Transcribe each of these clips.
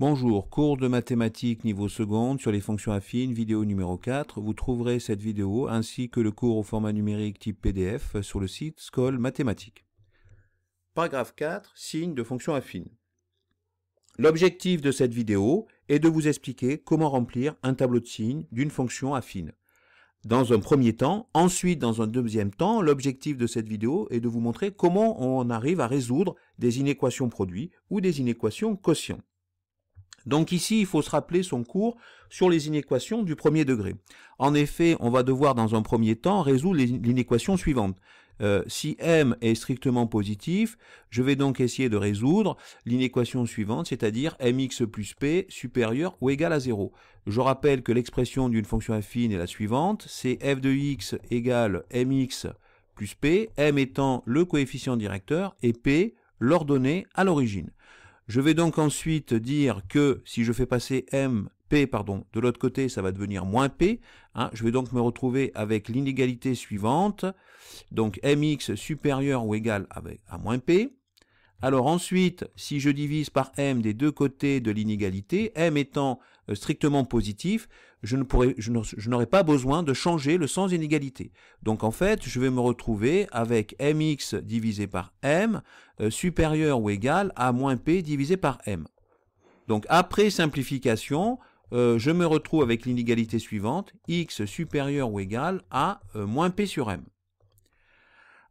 Bonjour, cours de mathématiques niveau seconde sur les fonctions affines, vidéo numéro 4. Vous trouverez cette vidéo ainsi que le cours au format numérique type PDF sur le site Scol Mathématiques. Paragraphe 4, signe de fonctions affines. L'objectif de cette vidéo est de vous expliquer comment remplir un tableau de signes d'une fonction affine. Dans un premier temps, ensuite dans un deuxième temps, l'objectif de cette vidéo est de vous montrer comment on arrive à résoudre des inéquations produits ou des inéquations quotients. Donc ici, il faut se rappeler son cours sur les inéquations du premier degré. En effet, on va devoir dans un premier temps résoudre l'inéquation suivante. Si m est strictement positif, je vais donc essayer de résoudre l'inéquation suivante, c'est-à-dire mx plus p supérieur ou égal à 0. Je rappelle que l'expression d'une fonction affine est la suivante, c'est f de x égale mx plus p, m étant le coefficient directeur et p l'ordonnée à l'origine. Je vais donc ensuite dire que si je fais passer p de l'autre côté, ça va devenir moins p. Je vais donc me retrouver avec l'inégalité suivante. Donc mx supérieur ou égal à moins p. Alors ensuite, si je divise par m des deux côtés de l'inégalité, m étant strictement positif, je n'aurai pas besoin de changer le sens d'inégalité. Donc en fait, je vais me retrouver avec mx divisé par m supérieur ou égal à moins p divisé par m. Donc après simplification, je me retrouve avec l'inégalité suivante, x supérieur ou égal à moins p sur m.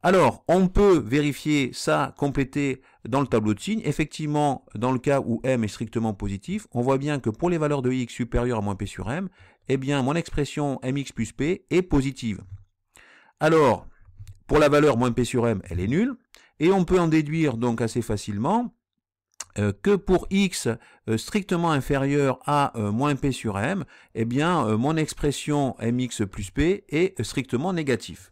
Alors, on peut vérifier ça, compléter dans le tableau de signes. Effectivement, dans le cas où m est strictement positif, on voit bien que pour les valeurs de x supérieures à moins p sur m, eh bien, mon expression mx plus p est positive. Alors, pour la valeur moins p sur m, elle est nulle. Et on peut en déduire donc assez facilement que pour x strictement inférieur à moins p sur m, eh bien, mon expression mx plus p est strictement négative.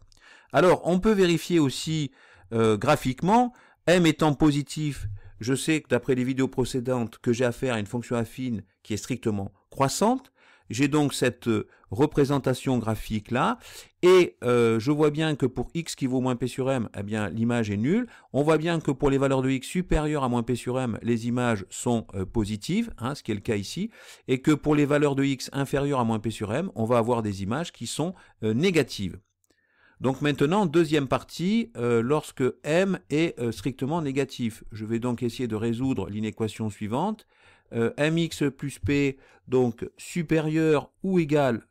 Alors, on peut vérifier aussi graphiquement, m étant positif, je sais que d'après les vidéos précédentes que j'ai affaire à une fonction affine qui est strictement croissante. J'ai donc cette représentation graphique là, et je vois bien que pour x qui vaut moins p sur m, eh bien l'image est nulle. On voit bien que pour les valeurs de x supérieures à moins p sur m, les images sont positives, ce qui est le cas ici, et que pour les valeurs de x inférieures à moins p sur m, on va avoir des images qui sont négatives. Donc maintenant, deuxième partie, lorsque m est strictement négatif. Je vais donc essayer de résoudre l'inéquation suivante. Mx plus p, donc supérieur ou égal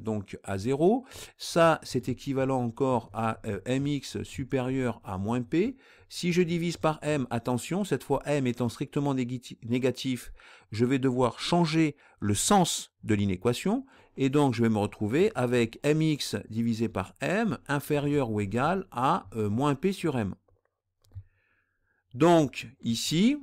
donc à 0. Ça, c'est équivalent encore à mx supérieur à moins p. Si je divise par m, attention, cette fois m étant strictement négatif, je vais devoir changer le sens de l'inéquation. Et donc, je vais me retrouver avec mx divisé par m inférieur ou égal à moins p sur m. Donc, ici,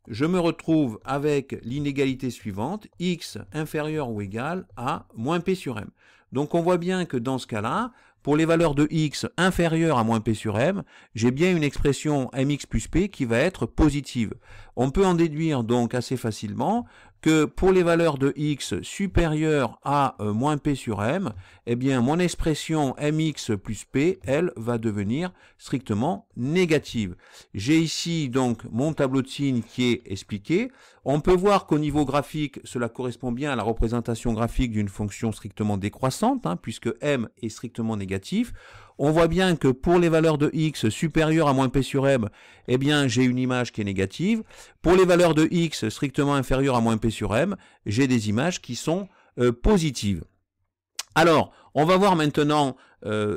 je me retrouve avec l'inégalité suivante, x inférieur ou égal à moins p sur m. Donc, on voit bien que dans ce cas-là, pour les valeurs de x inférieures à moins p sur m, j'ai bien une expression mx plus p qui va être positive. On peut en déduire donc assez facilement que pour les valeurs de x supérieures à moins p sur m, eh bien mon expression mx plus p, elle, va devenir strictement négative. J'ai ici donc mon tableau de signes qui est expliqué. On peut voir qu'au niveau graphique, cela correspond bien à la représentation graphique d'une fonction strictement décroissante, puisque m est strictement négatif. On voit bien que pour les valeurs de x supérieures à moins p sur m, eh bien j'ai une image qui est négative. Pour les valeurs de x strictement inférieures à moins p sur m, j'ai des images qui sont positives. Alors, on va voir maintenant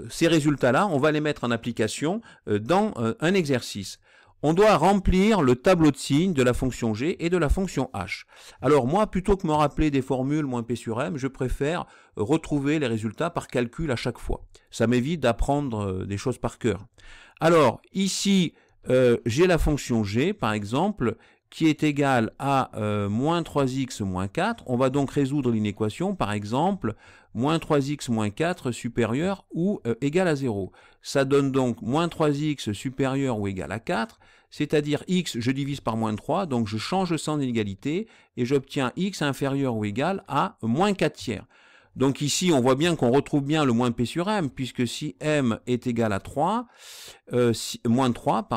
ces résultats-là, on va les mettre en application dans un exercice. On doit remplir le tableau de signes de la fonction g et de la fonction h. Alors moi, plutôt que me rappeler des formules moins p sur m, je préfère retrouver les résultats par calcul à chaque fois. Ça m'évite d'apprendre des choses par cœur. Alors, ici, j'ai la fonction g, par exemple, qui est égale à moins 3x moins 4. On va donc résoudre l'inéquation, par exemple, moins 3x moins 4 supérieur ou égal à 0. Ça donne donc moins 3x supérieur ou égal à 4, c'est-à-dire x, je divise par moins 3, donc je change le sens d'inégalité et j'obtiens x inférieur ou égal à moins 4 tiers. Donc ici, on voit bien qu'on retrouve bien le moins p sur m, puisque si m est égal à 3, moins 3,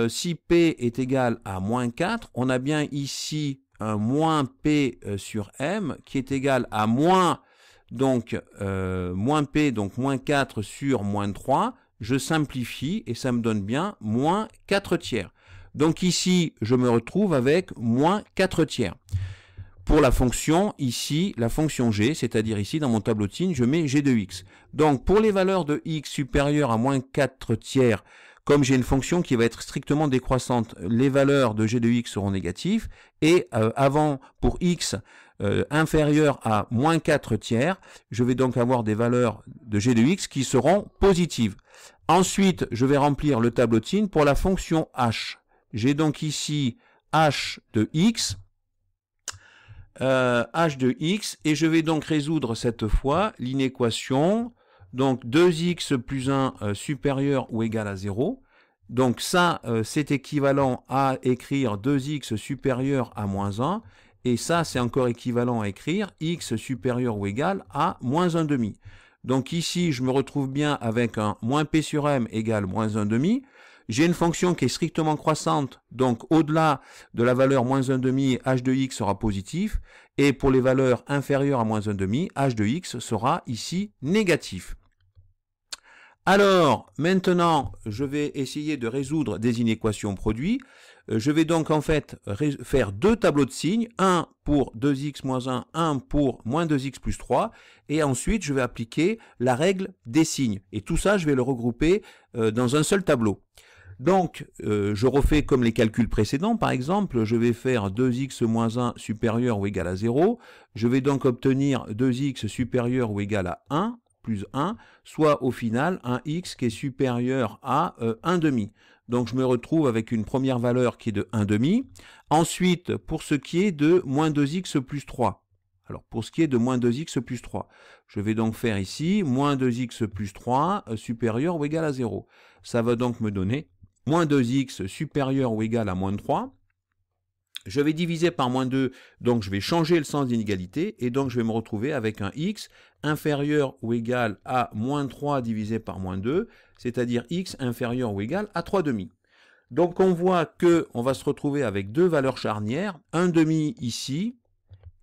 si p est égal à moins 4, on a bien ici un moins P sur M qui est égal à moins P, donc moins 4 sur moins 3, je simplifie et ça me donne bien moins 4 tiers. Donc ici, je me retrouve avec moins 4 tiers. Pour la fonction, ici, la fonction g, c'est-à-dire ici, dans mon tableau de signes, je mets g de x. Donc, pour les valeurs de x supérieures à moins 4 tiers, comme j'ai une fonction qui va être strictement décroissante, les valeurs de g de x seront négatives. Et pour x inférieur à moins 4 tiers, je vais donc avoir des valeurs de g de x qui seront positives. Ensuite, je vais remplir le tableau de signes pour la fonction h. J'ai donc ici h de x, et je vais donc résoudre cette fois l'inéquation, donc 2x plus 1 supérieur ou égal à 0. Donc ça, c'est équivalent à écrire 2x supérieur à moins 1, et ça, c'est encore équivalent à écrire x supérieur ou égal à moins 1 demi. Donc ici, je me retrouve bien avec un moins p sur m égale moins 1 demi. J'ai une fonction qui est strictement croissante, donc au-delà de la valeur moins 1 demi, h de x sera positif, et pour les valeurs inférieures à moins 1 demi, h de x sera ici négatif. Alors, maintenant, je vais essayer de résoudre des inéquations produits. Je vais donc en fait faire deux tableaux de signes, un pour 2x moins 1, un pour moins 2x plus 3, et ensuite je vais appliquer la règle des signes. Et tout ça, je vais le regrouper dans un seul tableau. Donc, je refais comme les calculs précédents, par exemple, je vais faire 2x moins 1 supérieur ou égal à 0, je vais donc obtenir 2x supérieur ou égal à 1, plus 1, soit au final un x qui est supérieur à 1 demi. Donc je me retrouve avec une première valeur qui est de 1 demi. Ensuite, pour ce qui est de moins 2x plus 3. Alors pour ce qui est de moins 2x plus 3, je vais donc faire ici moins 2x plus 3 supérieur ou égal à 0. Ça va donc me donner moins 2x supérieur ou égal à moins 3. Je vais diviser par moins 2, donc je vais changer le sens d'inégalité, et donc je vais me retrouver avec un x inférieur ou égal à moins 3 divisé par moins 2, c'est-à-dire x inférieur ou égal à 3 demi. Donc on voit qu'on va se retrouver avec deux valeurs charnières, 1 demi ici,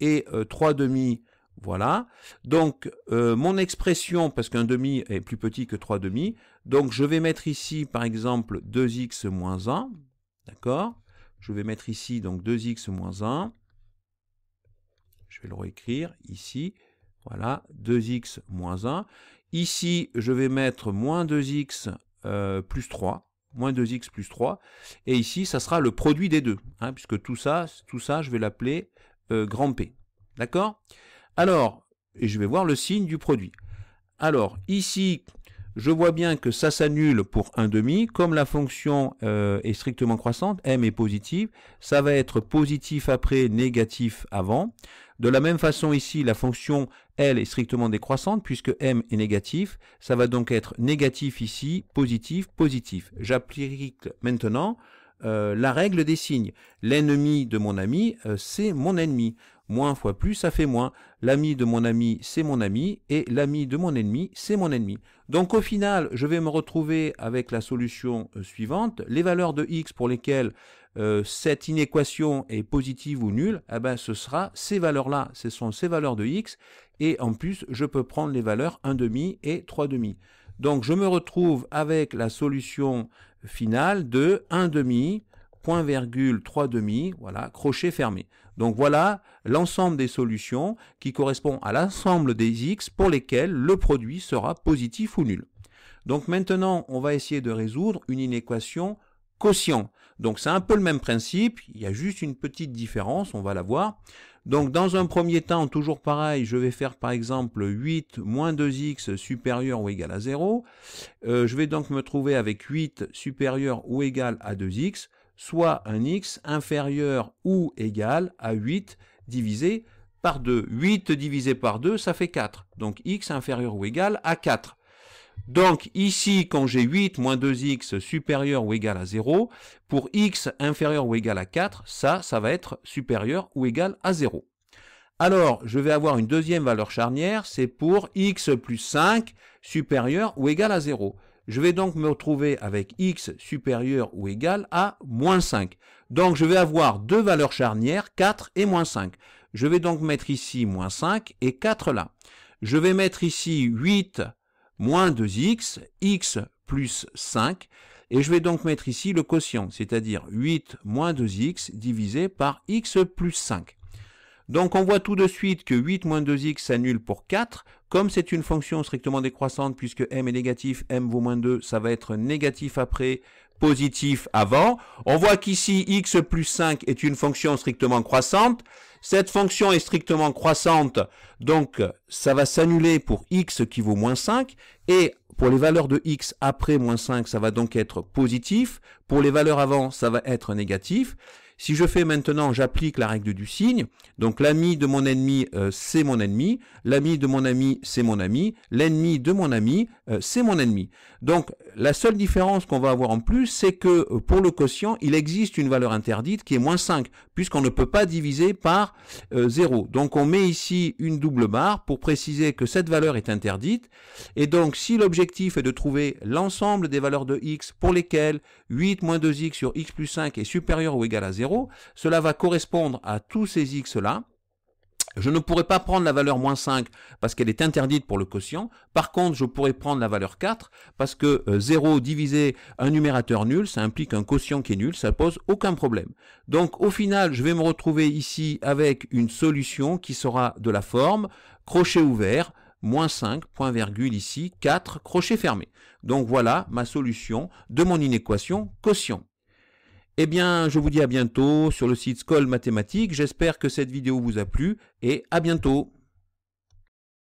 et 3 demi, voilà. Donc mon expression, parce qu'un demi est plus petit que 3 demi, donc je vais mettre ici par exemple 2x moins 1, d'accord ? Je vais mettre ici donc 2x moins 1. Je vais le réécrire ici. Voilà, 2x moins 1. Ici, je vais mettre moins 2x plus 3. Moins 2x plus 3. Et ici, ça sera le produit des deux. Hein, puisque tout ça, je vais l'appeler grand P. D'accord ? Alors, et je vais voir le signe du produit. Alors, ici, je vois bien que ça s'annule pour 1 demi. Comme la fonction est strictement croissante, m est positive, ça va être positif après, négatif avant. De la même façon ici, la fonction L est strictement décroissante puisque m est négatif. Ça va donc être négatif ici, positif, positif. J'applique maintenant la règle des signes. L'ennemi de mon ami, c'est mon ennemi. Moins fois plus, ça fait moins. L'ami de mon ami, c'est mon ami. Et l'ami de mon ennemi, c'est mon ennemi. Donc au final, je vais me retrouver avec la solution suivante. Les valeurs de x pour lesquelles cette inéquation est positive ou nulle, eh ben, ce sera ces valeurs-là. Ce sont ces valeurs de x. Et en plus, je peux prendre les valeurs 1 demi et 3 demi. Donc je me retrouve avec la solution finale de 1 demi, point virgule 3 demi, voilà, crochet fermé. Donc voilà l'ensemble des solutions qui correspond à l'ensemble des x pour lesquels le produit sera positif ou nul. Donc maintenant, on va essayer de résoudre une inéquation quotient. Donc c'est un peu le même principe, il y a juste une petite différence, on va la voir. Donc dans un premier temps, toujours pareil, je vais faire par exemple 8 moins 2x supérieur ou égal à 0. Je vais donc me trouver avec 8 supérieur ou égal à 2x, soit un x inférieur ou égal à 8 divisé par 2. 8 divisé par 2, ça fait 4. Donc x inférieur ou égal à 4. Donc ici, quand j'ai 8 moins 2x supérieur ou égal à 0, pour x inférieur ou égal à 4, ça va être supérieur ou égal à 0. Alors, je vais avoir une deuxième valeur charnière, c'est pour x plus 5 supérieur ou égal à 0. Je vais donc me retrouver avec x supérieur ou égal à moins 5. Donc je vais avoir deux valeurs charnières, 4 et moins 5. Je vais donc mettre ici moins 5 et 4 là. Je vais mettre ici 8 moins 2x, x plus 5. Et je vais donc mettre ici le quotient, c'est-à-dire 8 moins 2x divisé par x plus 5. Donc on voit tout de suite que 8 moins 2x s'annule pour 4. Comme c'est une fonction strictement décroissante, puisque m est négatif, m vaut moins 2, ça va être négatif après, positif avant. On voit qu'ici, x plus 5 est une fonction strictement croissante. Cette fonction est strictement croissante, donc ça va s'annuler pour x qui vaut moins 5. Et pour les valeurs de x après moins 5, ça va donc être positif. Pour les valeurs avant, ça va être négatif. Si je fais maintenant, j'applique la règle du signe. Donc l'ami de mon ennemi, c'est mon ennemi. L'ami de mon ami, c'est mon ami. L'ennemi de mon ami, c'est mon ennemi. Donc la seule différence qu'on va avoir en plus, c'est que pour le quotient, il existe une valeur interdite qui est moins 5, puisqu'on ne peut pas diviser par 0. Donc on met ici une double barre pour préciser que cette valeur est interdite. Et donc si l'objectif est de trouver l'ensemble des valeurs de x pour lesquelles 8 moins 2x sur x plus 5 est supérieur ou égal à 0, cela va correspondre à tous ces x-là. Je ne pourrais pas prendre la valeur moins 5 parce qu'elle est interdite pour le quotient. Par contre, je pourrais prendre la valeur 4 parce que 0 divisé un numérateur nul, ça implique un quotient qui est nul, ça ne pose aucun problème. Donc au final, je vais me retrouver ici avec une solution qui sera de la forme crochet ouvert, moins 5, point virgule ici, 4, crochet fermé. Donc voilà ma solution de mon inéquation quotient. Eh bien, je vous dis à bientôt sur le site Skoll Mathématiques. J'espère que cette vidéo vous a plu et à bientôt.